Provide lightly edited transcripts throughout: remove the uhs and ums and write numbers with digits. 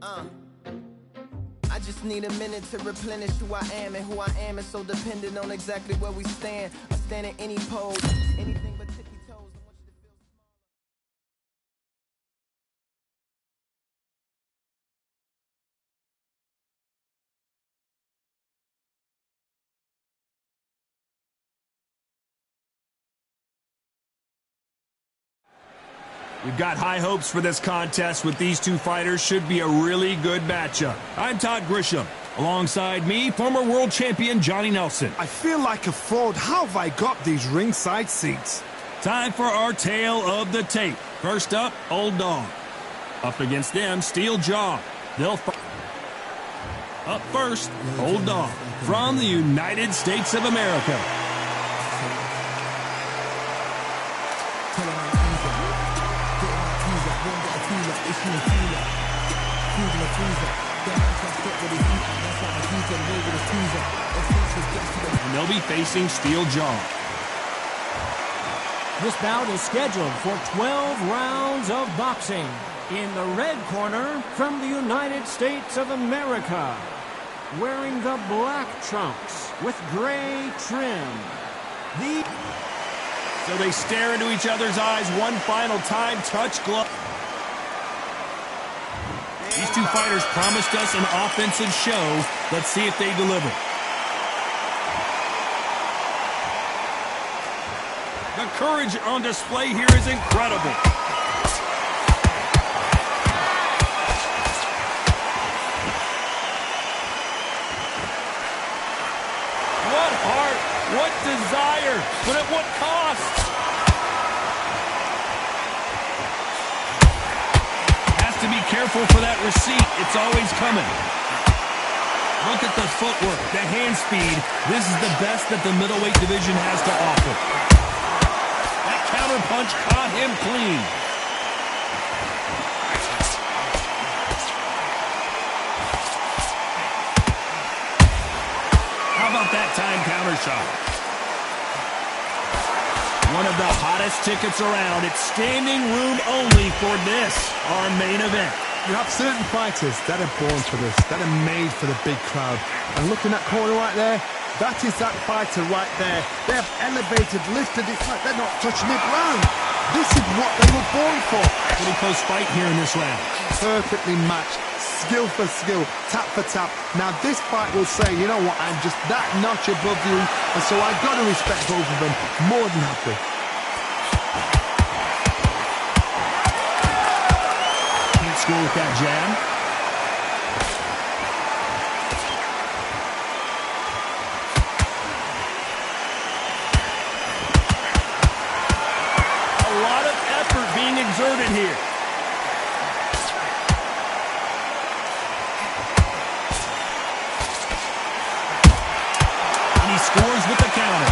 I just need a minute to replenish who I am, and who I am is so dependent on exactly where we stand. I stand in any pose, anything but tippy toes. I want you to feel We've got high hopes for this contest with these two fighters. Should be a really good matchup. I'm Todd Grisham. Alongside me, former world champion Johnny Nelson. I feel like a fraud. How have I got these ringside seats? Time for our tale of the tape. First up, Old Dog. Up against them, Steel Jaw. They'll fight. Up first, Old Dog from the United States of America. And they'll be facing Steel Jaw. This bout is scheduled for 12 rounds of boxing. In the red corner, from the United States of America, wearing the black trunks with gray trim. So they stare into each other's eyes one final time, touch glove. These two fighters promised us an offensive show. Let's see if they deliver. The courage on display here is incredible. What heart, what desire, but at what cost? To be careful for that receipt. It's always coming. Look at the footwork, the hand speed. This is the best that the middleweight division has to offer. That counter punch caught him clean. How about that time counter shot? One of the hottest tickets around. It's standing room only for this, our main event. You have certain fighters that are born for this, that are made for the big crowd. And look in that corner right there, that is that fighter right there. They have elevated, lifted, it's like they're not touching the ground. This is what they were born for. Pretty close fight here in this round. Perfectly matched, skill for skill, tap for tap. Now this fight will say, you know what, I'm just that notch above you, and so I've got to respect both of them more than happy. Can't score with that jab. Being exerted here. And he scores with the counter.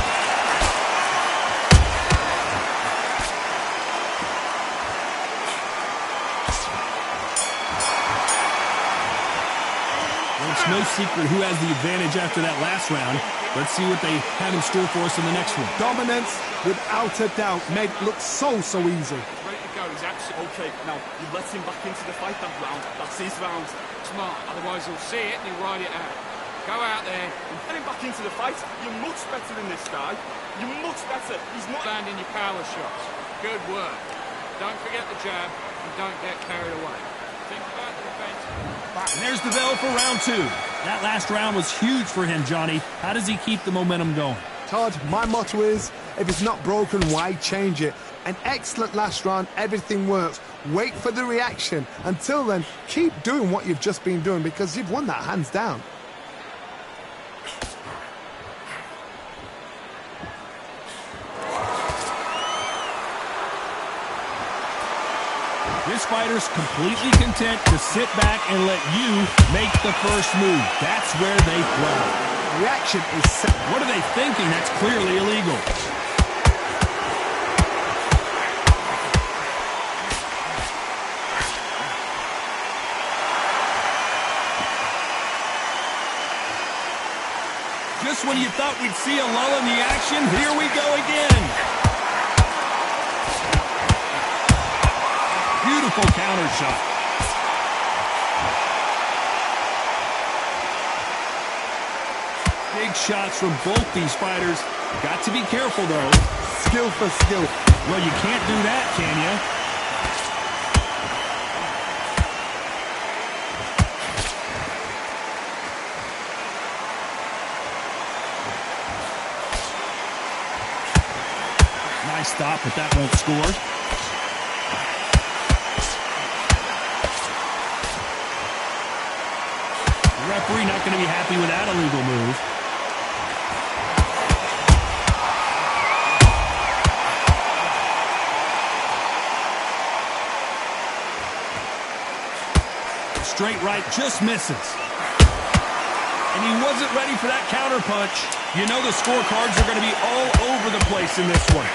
Well, it's no secret who has the advantage after that last round. Let's see what they have in store for us in the next one. Dominance, without a doubt, made it look so easy. He's absolutely okay. Now, you let him back into the fight that round. That's his round. Smart. Otherwise, he'll see it and he'll ride it out. Go out there and get him back into the fight. You're much better than this guy. You're much better. He's not landing your power shots. Good work. Don't forget the jab and don't get carried away. Think about the defense. And there's the bell for round two. That last round was huge for him, Johnny. How does he keep the momentum going? Todd, my motto is, if it's not broken, why change it? An excellent last round, everything works. Wait for the reaction. Until then, keep doing what you've just been doing because you've won that hands down. This fighter's completely content to sit back and let you make the first move. That's where they thrive. Reaction is set. What are they thinking? That's clearly illegal. Just when you thought we'd see a lull in the action, here we go again. Beautiful counter shot. Big shots from both these fighters. Got to be careful, though. Skill for skill. Well, you can't do that, can you? Nice stop, but that won't score. The referee not going to be happy with that illegal move. Straight right just misses. And he wasn't ready for that counter punch. You know the scorecards are going to be all over the place in this one.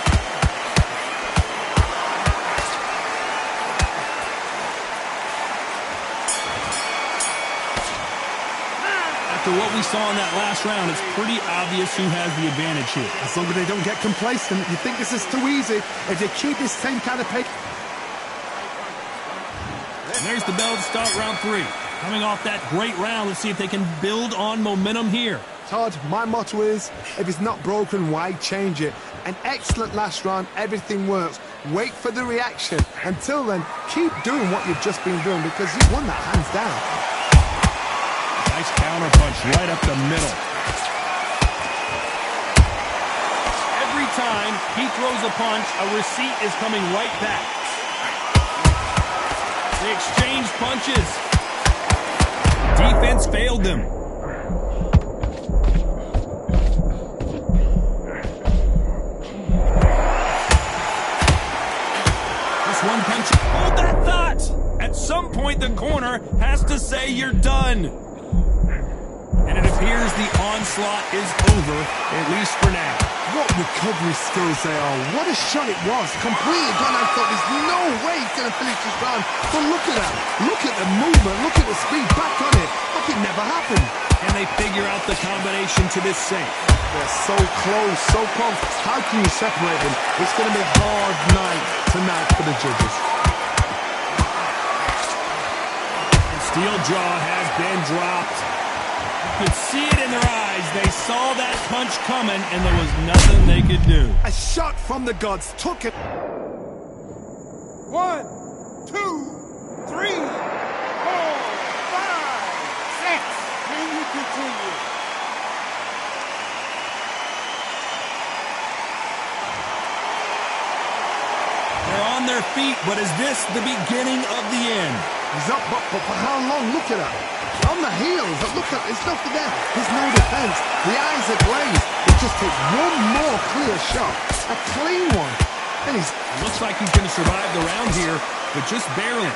After what we saw in that last round, it's pretty obvious who has the advantage here. As long as they don't get complacent, you think this is too easy. If they keep this same kind of pace. And there's the bell to start round 3. Coming off that great round, let's see if they can build on momentum here. Todd, my motto is, if it's not broken, why change it? An excellent last round, everything works. Wait for the reaction. Until then, keep doing what you've just been doing because you've won that hands down. Nice counter punch right up the middle. Every time he throws a punch, a receipt is coming right back. They exchanged punches. Defense failed them. This one punch. Hold that thought. At some point, the corner has to say you're done. And it appears the onslaught is over, at least for now. What recovery skills they are. What a shot it was. Completely gone. I thought there's no way he's going to finish this round. But look at that. Look at the movement. Look at the speed. Back on it. Like it never happened. And they figure out the combination to this safe. They're so close, so close. How can you separate them? It's going to be a hard night tonight for the judges. And steel jaw has been dropped. You could see it in their eyes. They saw that punch coming, and there was nothing they could do. A shot from the gods took it. 1, 2, 3, 4, 5, 6. Can you continue? They're on their feet, but is this the beginning of the end? He's up, but for how long? Look at that. On the heels, look at, there's nothing there. There's no defense. The eyes are glazed. It just takes one more clear shot. A clean one. And he's... Looks like he's going to survive the round here, but just barely.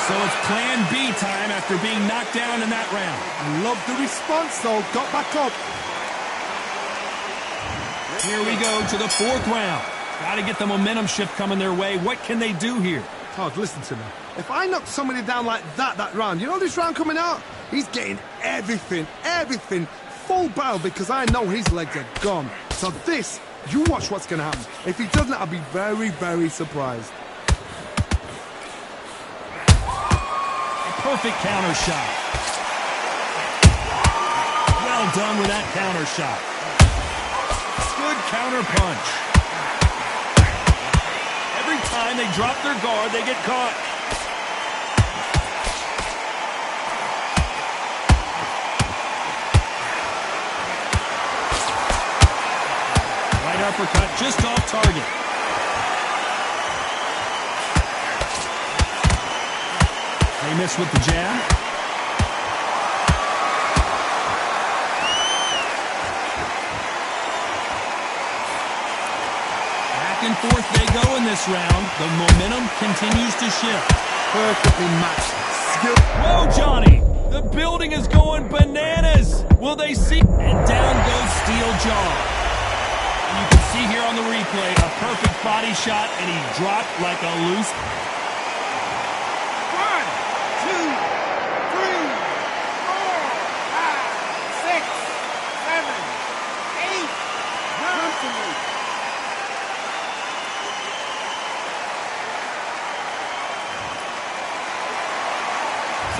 So it's plan B time after being knocked down in that round. Love the response, though. Got back up. Here we go to the 4th round. Got to get the momentum shift coming their way. What can they do here? Todd, listen to me. If I knock somebody down like that round, you know this round coming out? He's getting everything, full barrel because I know his legs are gone. So this, you watch what's going to happen. If he doesn't, I'll be very, very surprised. A perfect counter shot. Well done with that counter shot. Good counter punch. Every time they drop their guard, they get caught. Right uppercut just off target. They miss with the jab. Back and forth they go in this round. The momentum continues to shift. Perfectly matched. Skill. Whoa, Johnny! The building is going bananas! Will they see? And down goes Steel Jaw. And you can see here on the replay, a perfect body shot, and he dropped like a loose... 1, 2, 3, 4, 5, 6, 7, 8. Come to me.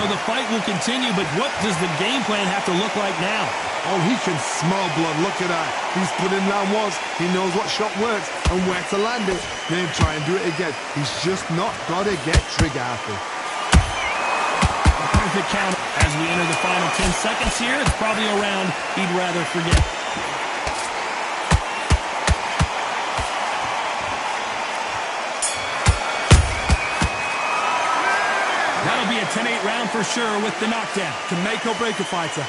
So the fight will continue, but what does the game plan have to look like now? Oh, he can smell blood. Look at that. He's putting down walls. He knows what shot works and where to land it. Then try and do it again. He's just not got to get trigger happy. A perfect count. As we enter the final 10 seconds here, it's probably a round he'd rather forget. That'll be a 10-8 round for sure with the knockdown. Can make or break a fighter.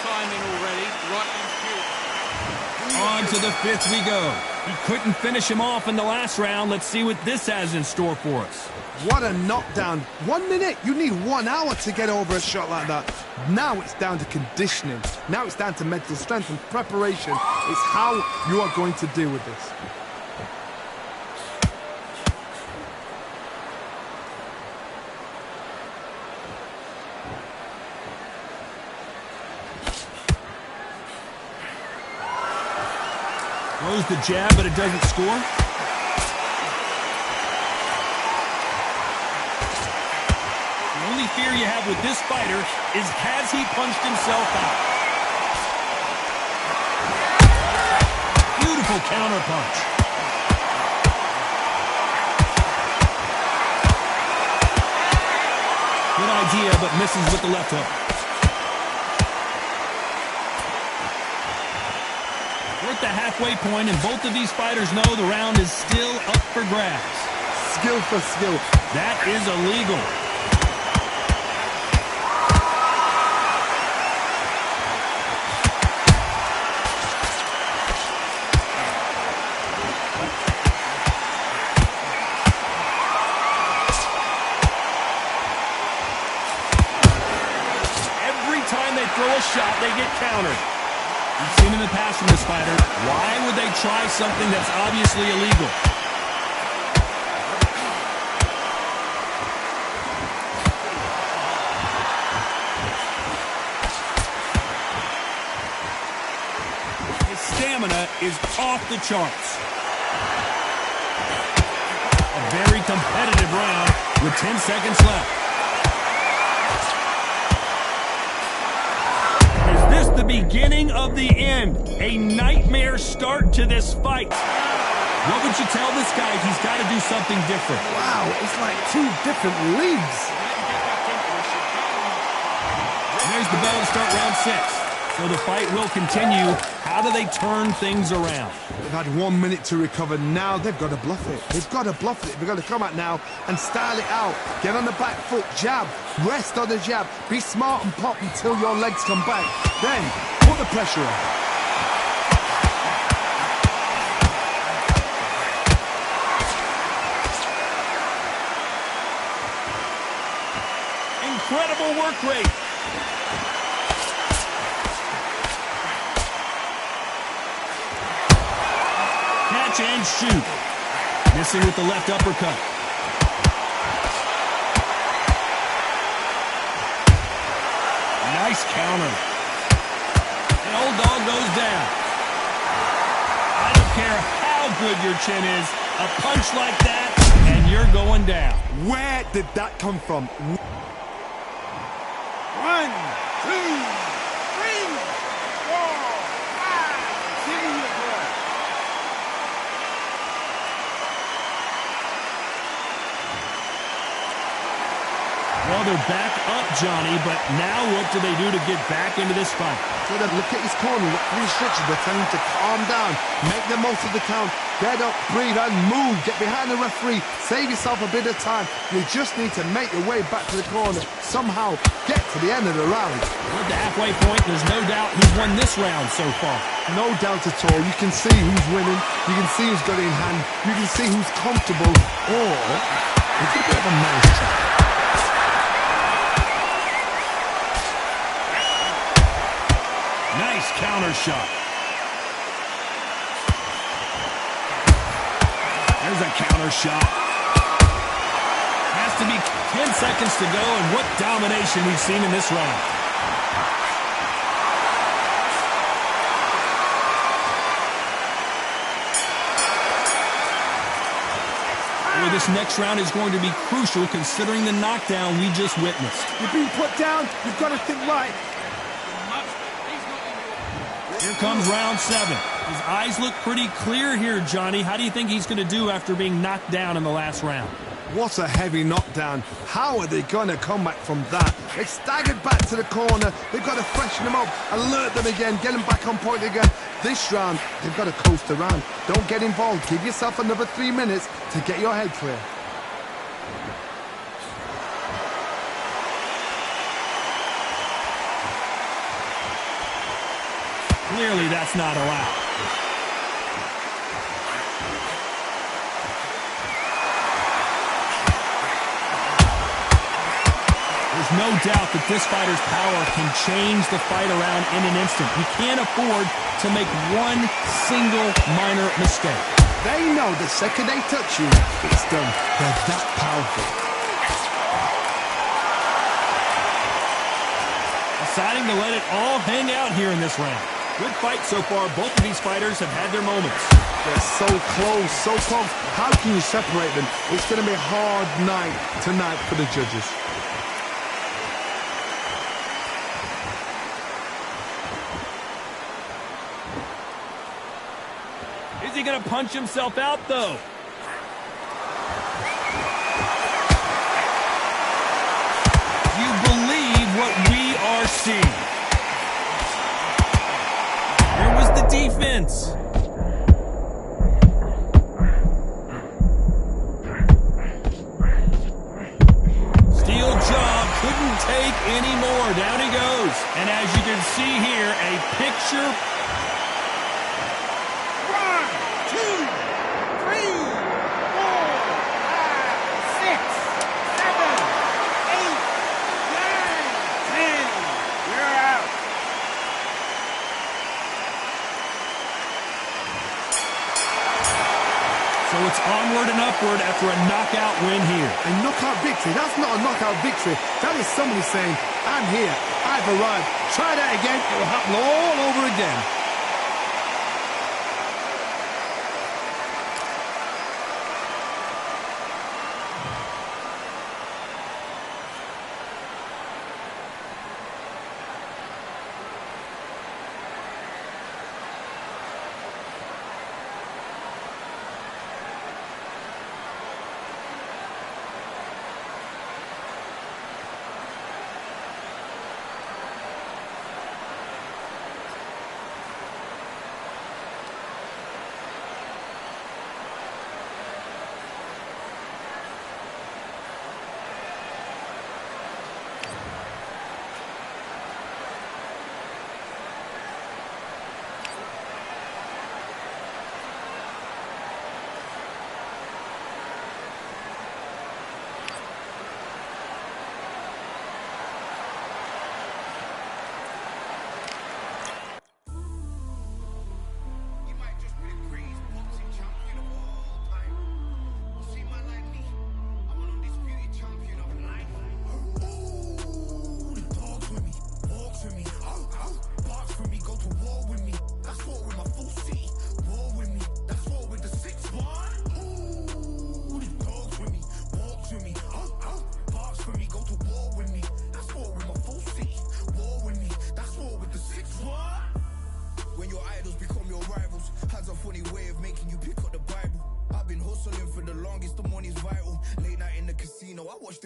Timing already, right on cue. On to the fifth we go. He couldn't finish him off in the last round. Let's see what this has in store for us. What a knockdown. 1 minute. You need 1 hour to get over a shot like that. Now it's down to conditioning. Now it's down to mental strength and preparation. It's how you are going to deal with this. Throws the jab, but it doesn't score. The only fear you have with this fighter is, has he punched himself out? Beautiful counter punch. Good idea, but misses with the left hook. We're at the halfway point, and both of these fighters know the round is still up for grabs. Skill for skill. That is illegal. Every time they throw a shot, they get countered. We've seen in the past from this fighter, why would they try something that's obviously illegal? His stamina is off the charts. A very competitive round with 10 seconds left. The beginning of the end. A nightmare start to this fight. What would you tell this guy if he's got to do something different? Wow, it's like 2 different leagues. There's the bell to start round 6. So the fight will continue. How do they turn things around? They've had 1 minute to recover. Now they've got to bluff it. They've got to bluff it. They've got to come out now and style it out. Get on the back foot, jab, rest on the jab. Be smart and pop until your legs come back. Then put the pressure on. Incredible work rate. Catch and shoot. Missing with the left uppercut. Nice counter. The old dog goes down. I don't care how good your chin is. A punch like that, and you're going down. Where did that come from? 1, 2, 3, 4, 5. Give me your breath. Well, they're back up, Johnny, but now what do they do to get back into this fight? So they look at his corner, look for restrictions. They're telling him to calm down, make the most of the count, get up, breathe, and move. Get behind the referee, save yourself a bit of time. You just need to make your way back to the corner. Somehow get to the end of the round. We're at the halfway point. There's no doubt he's won this round so far. No doubt at all. You can see who's winning. You can see who's got it in hand. You can see who's comfortable. Or it's a bit of a mousetrap. Nice counter shot. There's a counter shot. Has to be 10 seconds to go, and what domination we've seen in this round. here, this next round is going to be crucial considering the knockdown we just witnessed. You're being put down. You've got to think right. Here comes round 7. His eyes look pretty clear here, Johnny. How do you think he's going to do after being knocked down in the last round? What a heavy knockdown. How are they going to come back from that? They staggered back to the corner. They've got to freshen them up, alert them again, get them back on point again. This round, they've got to coast around. Don't get involved. Give yourself another 3 minutes to get your head clear. Clearly, that's not allowed. There's no doubt that this fighter's power can change the fight around in an instant. He can't afford to make one single minor mistake. They know the second they touch you, it's done. They're that powerful. Deciding to let it all hang out here in this round. Good fight so far. Both of these fighters have had their moments. They're so close, so close. How can you separate them? It's going to be a hard night tonight for the judges. Is he going to punch himself out, though? Do you believe what we are seeing? Where was the defense? Steel jaw couldn't take any more. Down he goes. And as you can see here, a picture. 1, 2, 3, 4, 5, 6, 7, 8, 9, 10. You're out. So it's onward and upward after a knockout win here. A knockout victory? That's not a knockout victory. That is somebody saying, I'm here, I've arrived. Try that again, it will happen all over again.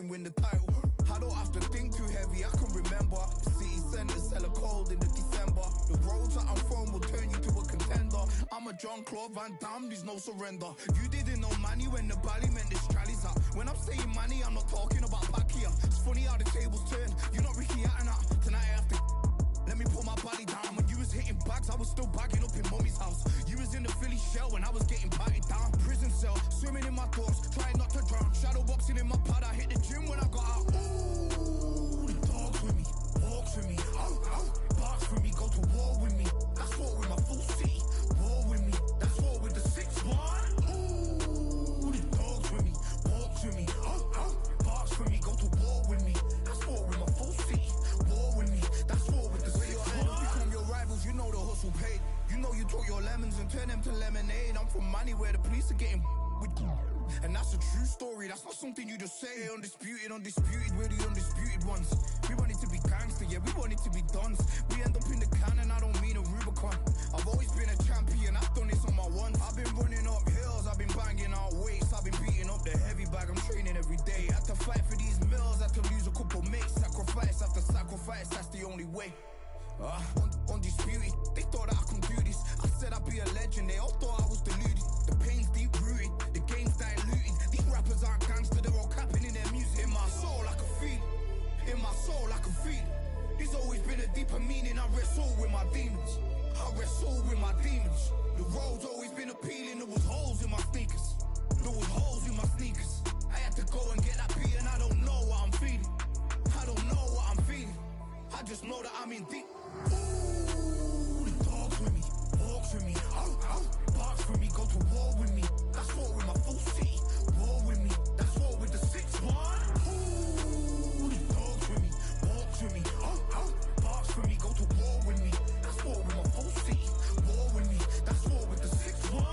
Win the title. I don't have to think too heavy, I can remember. The city center's hella cold in the December. The roads that I'm from will turn you to a contender. I'm a John Claude Van Damme, there's no surrender. You didn't know money when the bally meant this trallies up. When I'm saying money, I'm not talking about back here. It's funny how the tables turn. You're not Ricky Hatton. Tonight I have to let me put my body down. When you was hitting bags, I was still bagging up in mommy's house. You was in the Philly shell when I was getting batted down. Prison cell, swimming in my thoughts, trying not to drown. Shadow boxing in my pad, I hit the gym when I got out. Ooh, the dogs with me, walks with me, barks with me, go to war with me. That's war with my full city, war with me. That's war with the 6-1. Ooh, the dogs with me, walks with me, barks with me, go to war with me. That's war with my full city, war with me. That's war with the 6-1. Become your rivals, you know the hustle paid. You know you took your lemons and turn them to lemonade. I'm from money where the police are getting And that's a true story, that's not something you just say. Undisputed, we're the undisputed ones. We want it to be gangster, yeah, we want it to be done. We end up in the can and I don't mean a Rubicon. I've always been a champion, I've done this on my ones. I've been running up hills, I've been banging out weights. I've been beating up the heavy bag, I'm training every day. Had to fight for these mills, had to lose a couple mates. Sacrifice after sacrifice, that's the only way. Undisputed, they thought that I could do this. I said I'd be a legend, they all thought I was deluded. The pain's deep rooted, the game's diluted. These rappers aren't gangster, they're all capping in their music. In my soul I can feel it, in my soul I can feel it. There's always been a deeper meaning, I wrestle with my demons. I wrestle with my demons. The road's always been appealing, there was holes in my sneakers. There was holes in my sneakers. I had to go and get that beat and I don't know what I'm feeling. I don't know what I'm feeling. I just know that I'm in deep. Ooh, the dogs with me, walks with me, barks with me, go to war with me. That's war with my full city, war with me. That's war with the 6-1. Ooh, the dogs with me, walks with me, barks with me, go to war with me. That's war with my full city, war with me. That's war with the 6-1.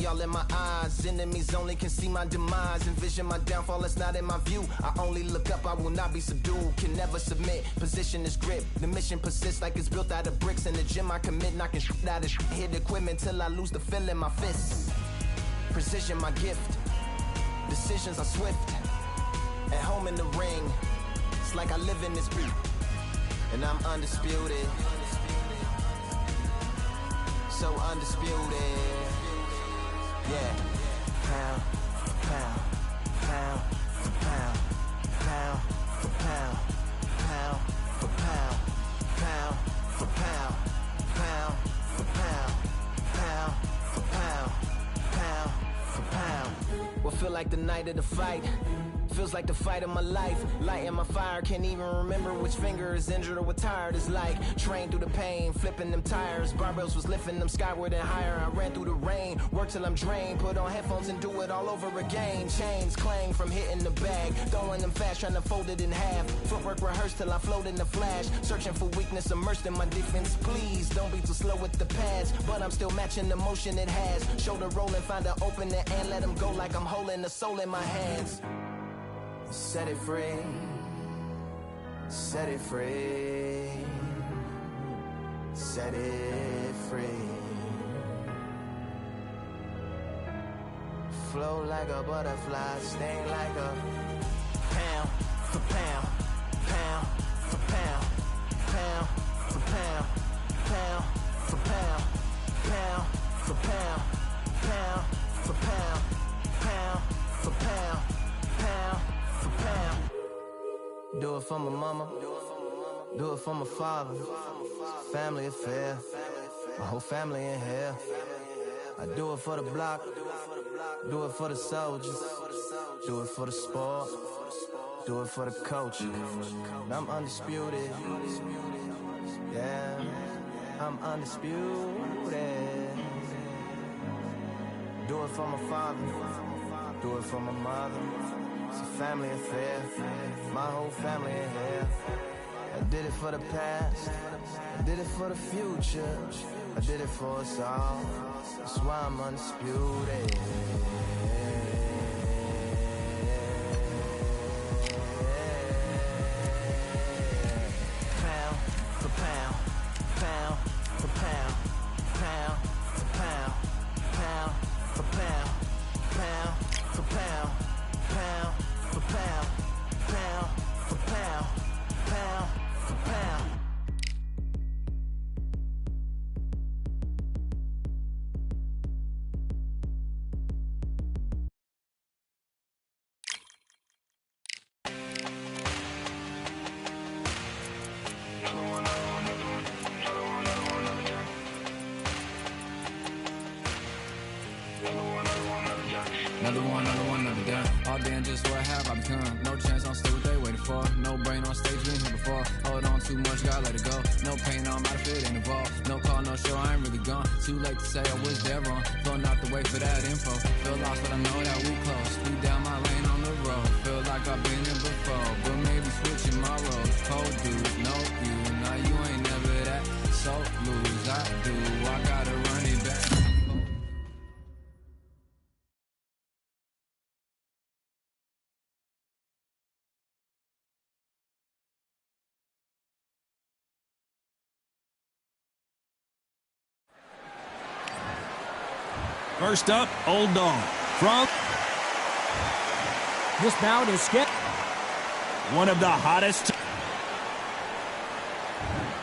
All in my eyes, enemies only can see my demise. Envision my downfall, it's not in my view. I only look up, I will not be subdued. Can never submit, position is grip. The mission persists like it's built out of bricks. In the gym I commit, knocking shit out of shit. Hit equipment till I lose the feel in my fists. Precision my gift, decisions are swift. At home in the ring, it's like I live in this beat. And I'm undisputed, so undisputed. Yeah, pound for pound, pound for pound, pound for pound, pound for pound, pound for pound, pound for pound, pound for pound, pound for pound. What feel like the night of the fight? Feels like the fight of my life. Lighting my fire, can't even remember which finger is injured or what tired is like. Trained through the pain, flipping them tires. Barbells was lifting them skyward and higher. I ran through the rain, work till I'm drained. Put on headphones and do it all over again. Chains clang from hitting the bag. Throwing them fast, trying to fold it in half. Footwork rehearsed till I float in the flash. Searching for weakness, immersed in my defense. Please, don't be too slow with the pads. But I'm still matching the motion it has. Shoulder rolling, find an opening and let them go like I'm holding the soul in my hands. Set it free, set it free, set it free. Flow like a butterfly, sting like a pound for pound, pound for pound, pound for pound, pound for pound, pound for pound, pound for pound, pound for pound, pound. Do it for my mama, do it for my father. Family affair, my whole family in here. I do it for the block, do it for the soldiers, do it for the sport, do it for the culture. I'm undisputed, yeah, I'm undisputed. Do it for my father, do it for my mother. It's a family affair, my whole family in here. I did it for the past, I did it for the future, I did it for us all. That's why I'm undisputed. Pound for pound, pound for pound, pound for pound, pound for pound, pound for pound, pound for pound, pound for pound, pound for pound. another down. All damn, just what have I become? No chance, I'm still what they waiting for. No brain on stage, been here before. Hold on too much, gotta let it go. No pain, I'm out of fit, ain't involved. No call, no show, I ain't really gone. Too late to say I was there wrong. Flown out the way for that info. Feel lost, but I know that we close. Speed down my lane on the road. Feel like I've been here before, but maybe switching my roles. Cold dude, no you. Now you ain't never that. So lose, I do. I gotta run it back. First up, Old Dog. From This bout is skip. one of the hottest.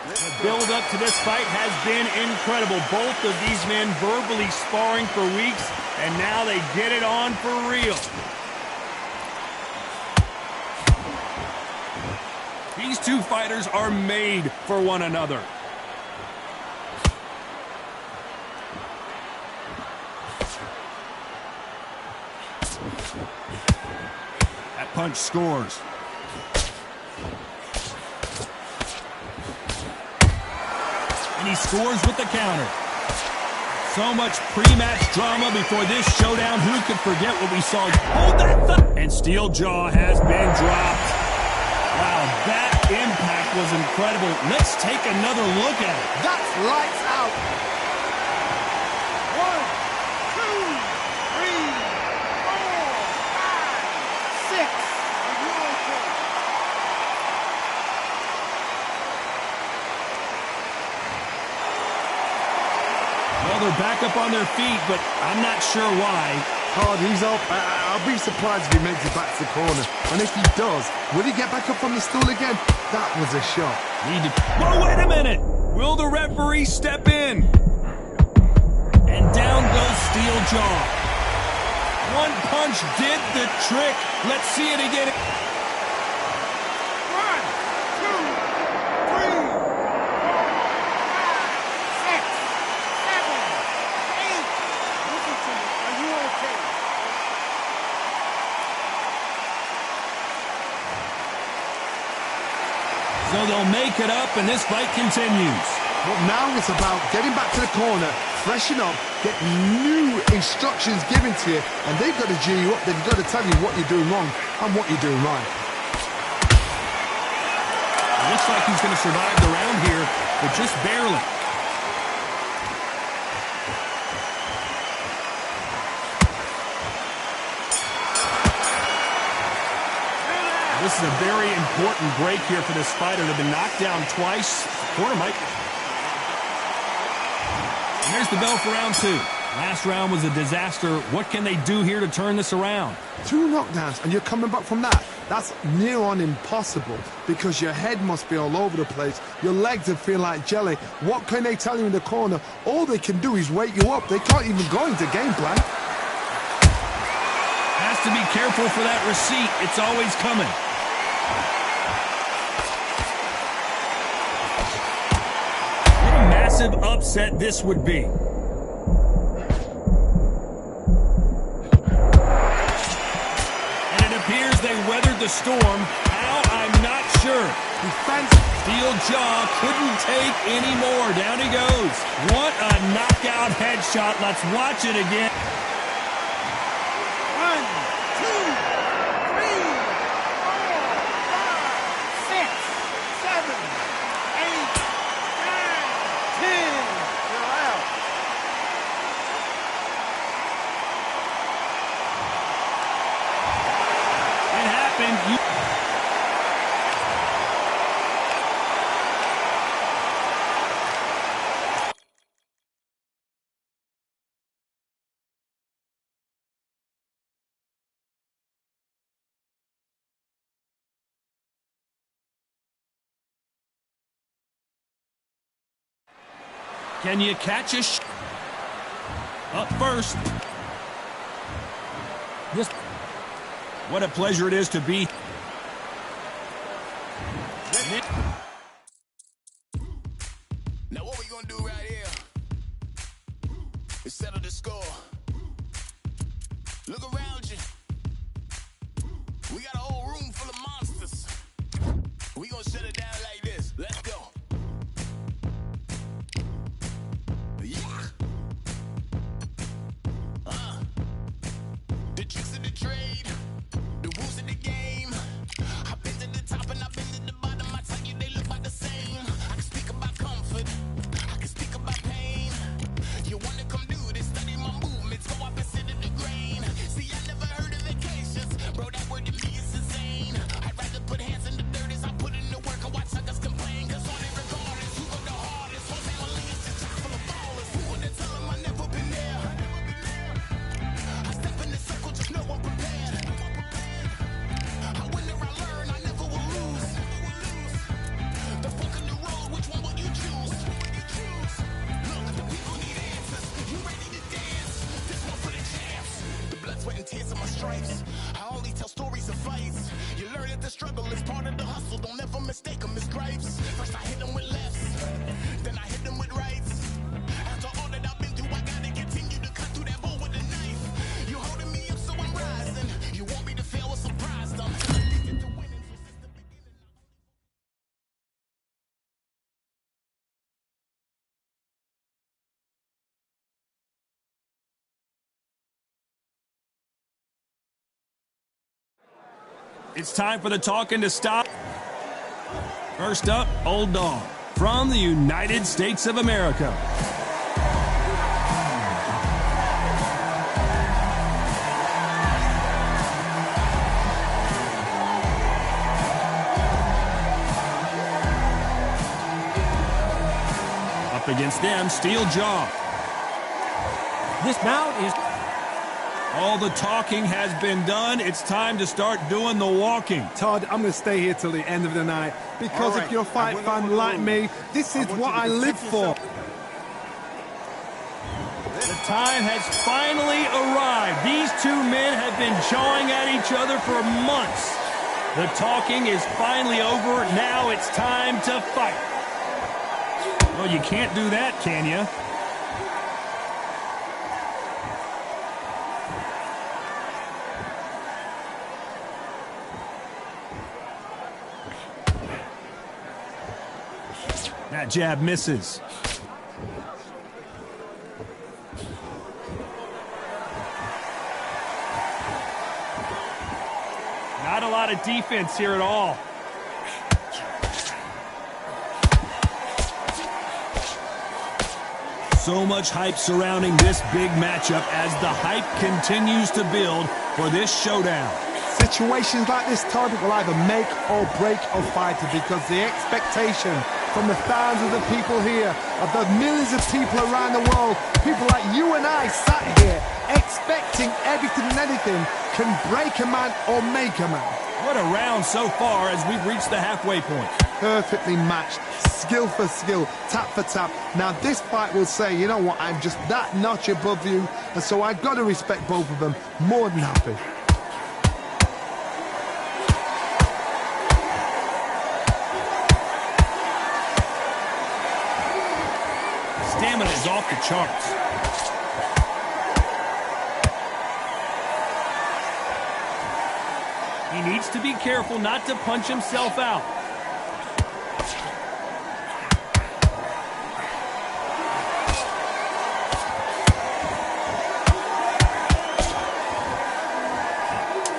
The build up to this fight has been incredible. Both of these men verbally sparring for weeks, and now they get it on for real. These two fighters are made for one another. That punch scores. And he scores with the counter. So much pre-match drama before this showdown. Who could forget what we saw? Hold that and steel jaw has been dropped. Wow, that impact was incredible. Let's take another look at it. That's lights out. 1, 2, 3, 4, 5, 6. Are you okay? Well, they're back up on their feet, but I'm not sure why. He's up. I'll be surprised if he makes it back to the corner. And if he does, will he get back up on the stool again? That was a shot. Whoa, wait a minute! Will the referee step in? And down goes steel jaw. One punch did the trick. Let's see it again. 1, 2, 3, 4, 5, 6, 7, 8. Listen to me. Are you okay? So they'll make it up, and this fight continues. But now it's about getting back to the corner, freshen up, get new instructions given to you, and they've got to G you up. They've got to tell you what you're doing wrong and what you're doing right. It looks like he's going to survive the round here, but just barely. This is a very important break here for this fighter. They've been knocked down twice. Corner might. And there's the bell for round 2. Last round was a disaster. What can they do here to turn this around? 2 knockdowns, and you're coming back from that. That's near on impossible because your head must be all over the place. Your legs would feel like jelly. What can they tell you in the corner? All they can do is wake you up. They can't even go into game plan. Has to be careful for that receipt. It's always coming. What a massive upset this would be. And it appears they weathered the storm. How? I'm not sure. Defense. Steel jaw couldn't take any more. Down he goes. What a knockout headshot. Let's watch it again. 1, 2, 3, 4, 5, 6, 7, 8, 9, 10. You're out. It happened. Can you catch a up first? What a pleasure it is to be. Now what we gonna do right here is settle the score. Look around you. We got a whole room full of monsters. We gonna shut it down like this. Let's go. Yeah. The tricks of the trade, the rules of the game. I've been to the top and I've been to the bottom. I tell you, they look about the same. I can speak about comfort. I can speak about pain. You wanna come do this? Study my movements. Go up and sit in the grain. See, I never heard of vacations. Bro, that word to me is insane. I'd rather put hands in the dirt as I put in the work and watch suckers complain. Cause on it regardless, who go the hardest? Whole family is just chock full of ballers. Who wanna tell them I never been there? I step in the circle, just know I'm prepared. I win or I learn, I never will lose. The fork in the road, which one will you choose? Look, the people need answers. You ready to dance? This one for the champs. The blood, sweat, and tears of my stripes. I only tell stories of fights. You learn that the struggle is part of the hustle. Don't ever mistake them as gripes. First I hit them with lefts, then I hit them with rights. After all that I've been through, I gotta continue to cut through that bowl with a knife. You holding me up, so I'm rising. You want me to fail, well, surprised I'm addicted to winning, so since the beginning. It's time for the talking to stop. First up, Old Dog from the United States of America. Up against them, Steel Jaw. This bout is... All the talking has been done. It's time to start doing the walking. Todd, I'm going to stay here till the end of the night because if you're a fight fan like me, this is what I live for. The time has finally arrived. These two men have been jawing at each other for months. The talking is finally over. Now it's time to fight. Well, you can't do that, can you? That jab misses. Not a lot of defense here at all. So much hype surrounding this big matchup as the hype continues to build for this showdown. Situations like this, Todd, will either make or break a fighter because the expectation from the thousands of people here, of the millions of people around the world, people like you and I sat here expecting everything and anything can break a man or make a man. What a round so far as we've reached the halfway point. Perfectly matched, skill for skill, tap for tap. Now this fight will say, you know what, I'm just that notch above you, and so I've got to respect both of them more than happy. Stamina is off the charts. He needs to be careful not to punch himself out.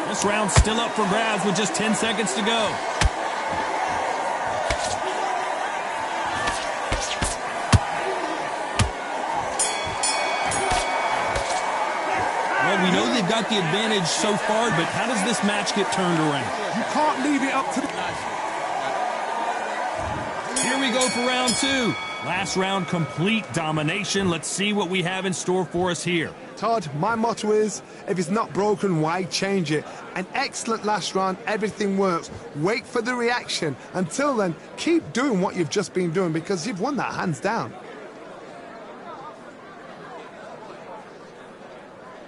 This round's still up for grabs with just 10 seconds to go. We know they've got the advantage so far, but how does this match get turned around? You can't leave it up to the... Here we go for round two. Last round, complete domination. Let's see what we have in store for us here. Todd, my motto is, if it's not broken, why change it? An excellent last round, everything works. Wait for the reaction. Until then, keep doing what you've just been doing because you've won that hands down.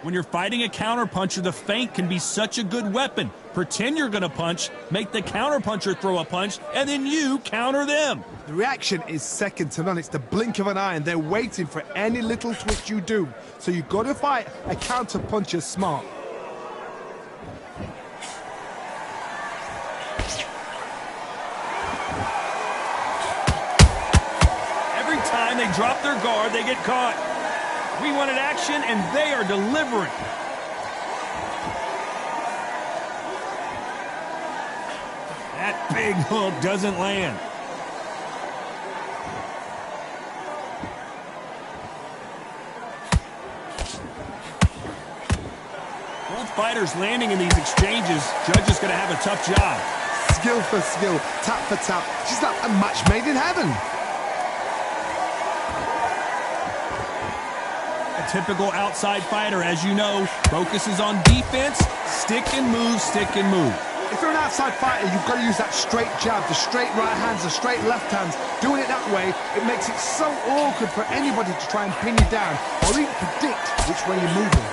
When you're fighting a counterpuncher, the feint can be such a good weapon. Pretend you're going to punch, make the counterpuncher throw a punch, and then you counter them. The reaction is second to none. It's the blink of an eye, and they're waiting for any little twist you do. So you've got to fight a counterpuncher smart. time they drop their guard, they get caught. We wanted action, and they are delivering. That big hook doesn't land. Both fighters landing in these exchanges. Judge is going to have a tough job. Skill for skill, tap for tap. She's like a match made in heaven. A typical outside fighter, as you know, focuses on defense, stick and move, stick and move. If you're an outside fighter, you've got to use that straight jab, the straight right hands, the straight left hands. Doing it that way, it makes it so awkward for anybody to try and pin you down or even predict which way you're moving.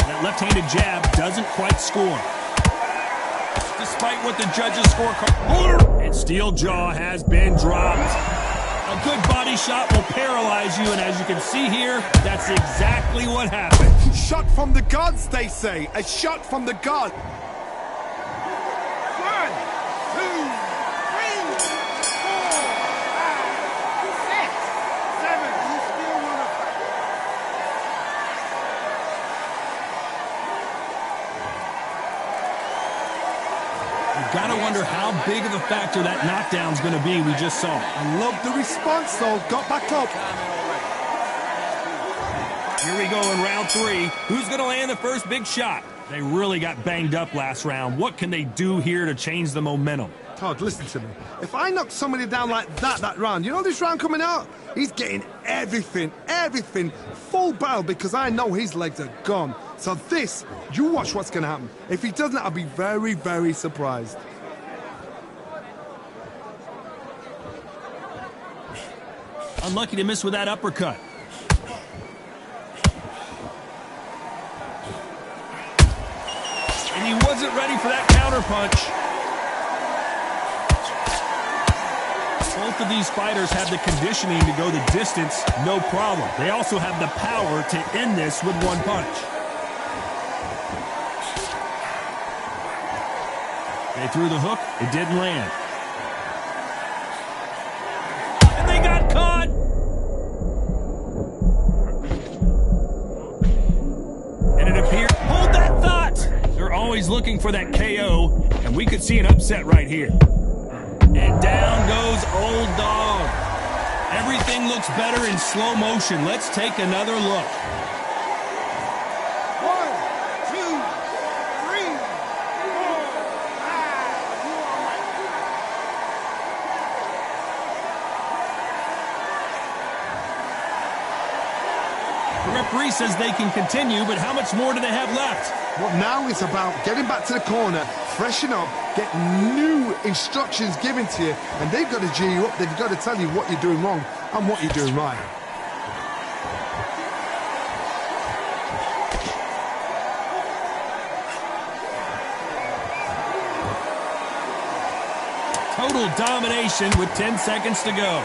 That left-handed jab doesn't quite score. Despite what the judges scorecard, and steel jaw has been dropped. A good body shot will paralyze you, and as you can see here, that's exactly what happened. Shot from the gods, they say. A shot from the gods. 1, 2, 3, 4, 5, 6, 7. You still want to fight? You've got to wonder how big of a factor that knockdown's going to be we just saw. I love the response, though. Got back up. Here we go in round 3. Who's going to land the first big shot? They really got banged up last round. What can they do here to change the momentum? Todd, listen to me. If I knock somebody down like that round, you know this round coming out? He's getting everything, full barrel because I know his legs are gone. So this, you watch what's going to happen. If he doesn't, I'll be very, very surprised. Unlucky to miss with that uppercut. And he wasn't ready for that counter punch. Both of these fighters have the conditioning to go the distance, no problem. They also have the power to end this with one punch. They threw the hook, it didn't land. And they got caught! And it appeared, hold that thought! They're always looking for that KO, and we could see an upset right here. And down goes Old Dog. Everything looks better in slow motion. Let's take another look. 1, 2, 3, 4, 5. You all right? The referee says they can continue, but how much more do they have left? Well, now it's about getting back to the corner, freshen up, get new instructions given to you, and they've got to G you up. They've got to tell you what you're doing wrong and what you're doing right. Total domination with 10 seconds to go.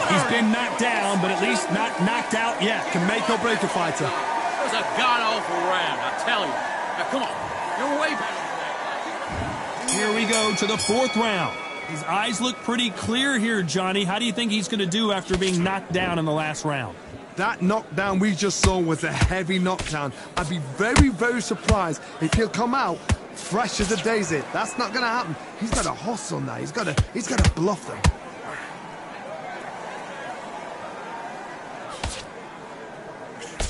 He's been knocked down, but at least not knocked out yet. Can make or break a fighter. It was a god-awful round, I tell you. Now, come on. You're way better than that. Here we go to the 4th round. His eyes look pretty clear here, Johnny. How do you think he's going to do after being knocked down in the last round? That knockdown we just saw was a heavy knockdown. I'd be very, very surprised if he'll come out fresh as a daisy. That's not going to happen. He's got to hustle now. He's got to bluff them.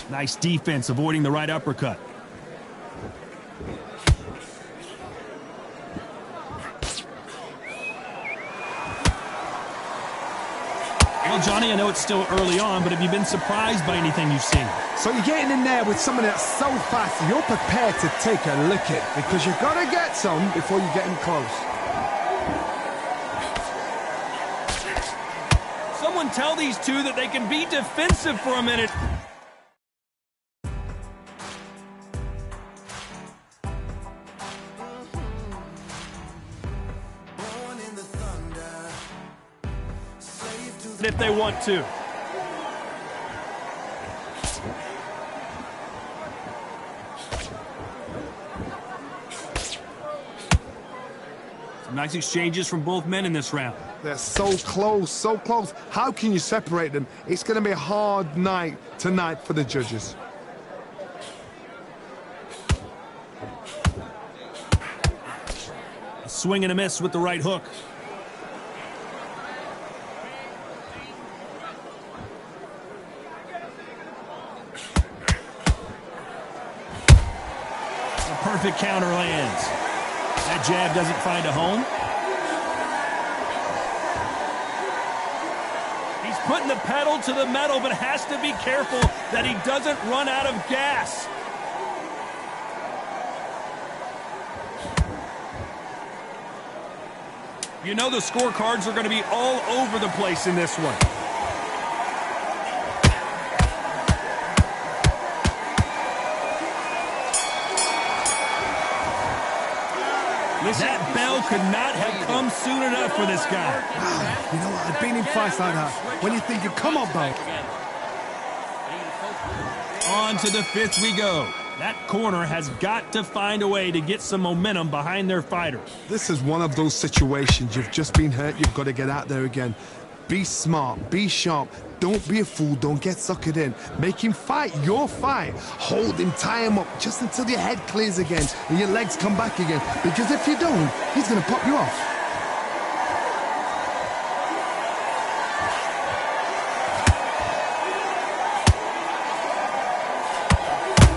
Nice defense, avoiding the right uppercut. Well, Johnny, I know it's still early on, but have you been surprised by anything you've seen? So you're getting in there with someone that's so fast, you're prepared to take a licking because you've got to get some before you get in close. Someone tell these two that they can be defensive for a minute. Born in the thunder, if they want to. Some nice exchanges from both men in this round. They're so close, so close. How can you separate them? It's going to be a hard night tonight for the judges. A swing and a miss with the right hook. A perfect counter lands. That jab doesn't find a home. He's putting the pedal to the metal, but has to be careful that he doesn't run out of gas. You know the scorecards are going to be all over the place in this one. That bell could not have come soon enough for this guy. Wow, you know what? I've been in fights like that. When you're thinking, come on, Bo. On to the fifth we go. That corner has got to find a way to get some momentum behind their fighter. This is one of those situations. You've just been hurt. You've got to get out there again. Be smart. Be sharp. Don't be a fool. Don't get suckered in. Make him fight your fight. Hold him, tie him up just until your head clears again and your legs come back again. Because if you don't, he's going to pop you off.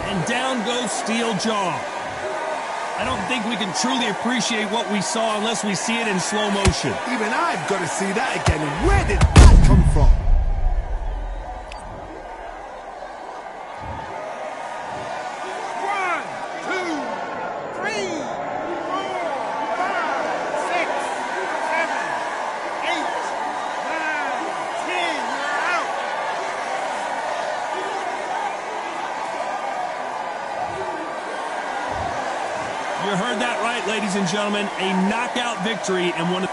And down goes steel jaw. I don't think we can truly appreciate what we saw unless we see it in slow motion. Even I've got to see that again. Where did that come from? You heard that right, ladies and gentlemen. A knockout victory and one of